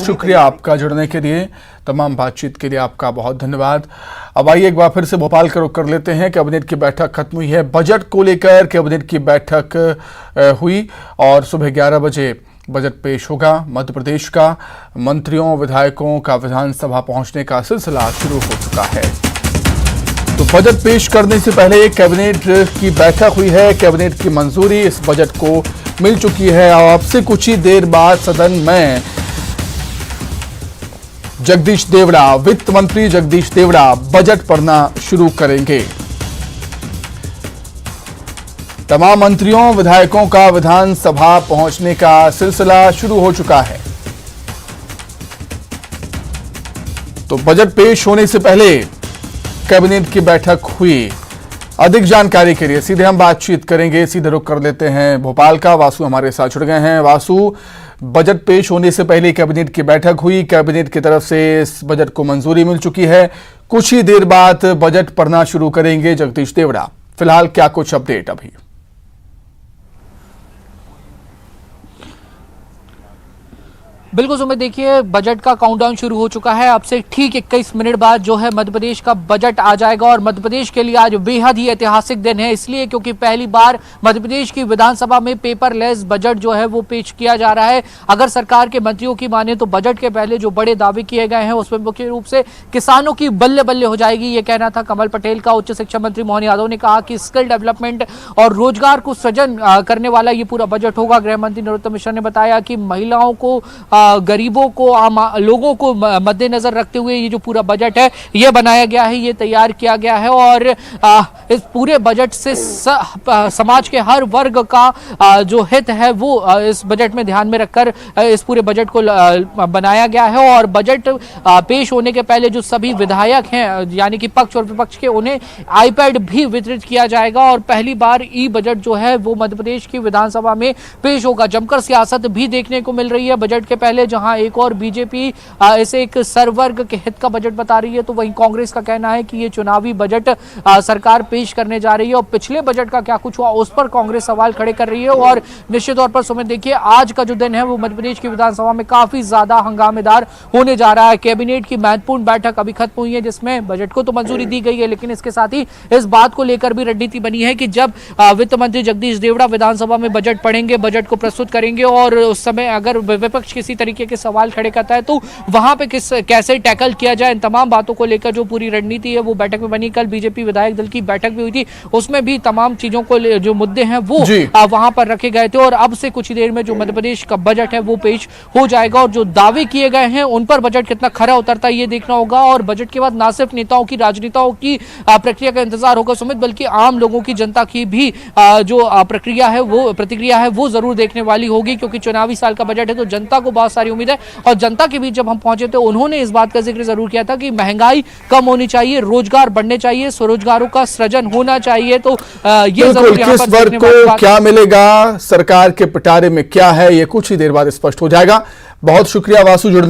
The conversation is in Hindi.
शुक्रिया आपका जुड़ने के लिए, तमाम बातचीत के लिए आपका बहुत धन्यवाद। अब आइए एक बार फिर से भोपाल का रुख कर लेते हैं। कैबिनेट की बैठक खत्म हुई है। बजट को लेकर कैबिनेट की बैठक हुई और सुबह 11 बजे बजट पेश होगा। मध्य प्रदेश का मंत्रियों विधायकों का विधानसभा पहुंचने का सिलसिला शुरू हो चुका है। तो बजट पेश करने से पहले कैबिनेट की बैठक हुई है। कैबिनेट की मंजूरी इस बजट को मिल चुकी है और अब से कुछ ही देर बाद सदन में जगदीश देवड़ा, वित्त मंत्री जगदीश देवड़ा बजट पढ़ना शुरू करेंगे। तमाम मंत्रियों विधायकों का विधानसभा पहुंचने का सिलसिला शुरू हो चुका है। तो बजट पेश होने से पहले कैबिनेट की बैठक हुई। अधिक जानकारी के लिए सीधे हम बातचीत करेंगे। सीधे रुख कर लेते हैं भोपाल का। वासु हमारे साथ जुड़ गए हैं। वासु, बजट पेश होने से पहले कैबिनेट की बैठक हुई। कैबिनेट की तरफ से इस बजट को मंजूरी मिल चुकी है। कुछ ही देर बाद बजट पढ़ना शुरू करेंगे जगदीश देवड़ा। फिलहाल क्या कुछ अपडेट अभी? बिल्कुल सुमित, देखिए बजट का काउंटडाउन शुरू हो चुका है। अब से ठीक 21 मिनट बाद जो है मध्य प्रदेश का बजट आ जाएगा और मध्य प्रदेश के लिए आज बेहद ही ऐतिहासिक दिन है, इसलिए क्योंकि पहली बार मध्य प्रदेश की विधानसभा में पेपरलेस बजट जो है वो पेश किया जा रहा है। अगर सरकार के मंत्रियों की माने तो बजट के पहले जो बड़े दावे किए गए हैं उसमें मुख्य रूप से किसानों की बल्ले बल्ले हो जाएगी, ये कहना था कमल पटेल का। उच्च शिक्षा मंत्री मोहन यादव ने कहा कि स्किल डेवलपमेंट और रोजगार को सृजन करने वाला ये पूरा बजट होगा। गृह मंत्री नरोत्तम मिश्रा ने बताया कि महिलाओं को, गरीबों को, आम लोगों को मद्देनजर रखते हुए ये जो पूरा बजट है ये बनाया गया है, ये तैयार किया गया है और इस पूरे बजट से समाज के हर वर्ग का जो हित है वो इस बजट में ध्यान में रखकर इस पूरे बजट को बनाया गया है। और बजट पेश होने के पहले जो सभी विधायक हैं यानी कि पक्ष और विपक्ष के, उन्हें आईपैड भी वितरित किया जाएगा और पहली बार ई बजट जो है वो मध्य प्रदेश की विधानसभा में पेश होगा। जमकर सियासत भी देखने को मिल रही है बजट के पहले, जहां एक और बीजेपी इसे एक सर्ववर्ग के हित का बजट बता रही है, तो वहीं कांग्रेस का कहना है कि ये चुनावी बजट सरकार पेश करने जा रही है और पिछले बजट का क्या कुछ हुआ उस पर कांग्रेस सवाल खड़े कर रही है। और निश्चित तौर पर सुमित, देखिए आज का जो दिन है वो मध्य प्रदेश की विधानसभा में काफी ज्यादा हंगामेदार होने जा रहा है। कैबिनेट की महत्वपूर्ण बैठक अभी खत्म हुई है जिसमें बजट को तो मंजूरी दी गई है, लेकिन इसके साथ ही इस बात को लेकर भी रणनीति बनी है कि जब वित्त मंत्री जगदीश देवड़ा विधानसभा में बजट पढ़ेंगे, बजट को प्रस्तुत करेंगे और उस समय अगर विपक्ष किसी तरीके के सवाल खड़े करता है तो वहां पे कैसे टैकल किया जाए, इन तमाम बातों को लेकर जो पूरी रणनीति है वो बैठक में बनी। कल बीजेपी विधायक दल की बैठक भी हुई थी, उसमें भी तमाम चीजों को जो मुद्दे हैं वो वहां पर रखे गए थे और अब से कुछ ही देर में जो मध्य प्रदेश का बजट है वो पेश हो जाएगा और जो दावे किए गए हैं उन पर बजट कितना खरा उतरता है ये देखना होगा। और बजट के बाद ना सिर्फ नेताओं की, राजनेताओं की प्रक्रिया का इंतजार होगा सुमित, बल्कि आम लोगों की, जनता की भी जो प्रक्रिया है वो, प्रतिक्रिया है वो जरूर देखने वाली होगी, क्योंकि चुनावी साल का बजट है तो जनता को बहुत सारी उम्मीद है। और जनता के बीच जब हम पहुंचे तो उन्होंने इस बात का जिक्र जरूर किया था कि महंगाई कम होनी चाहिए, रोजगार बढ़ने चाहिए, स्वरोजगारों का सृजन होना चाहिए। तो ये जरूर यहाँ पर वर्ग को क्या मिलेगा, सरकार के पिटारे में क्या है, ये कुछ ही देर बाद स्पष्ट हो जाएगा। बहुत शुक्रिया वासु जुड़ने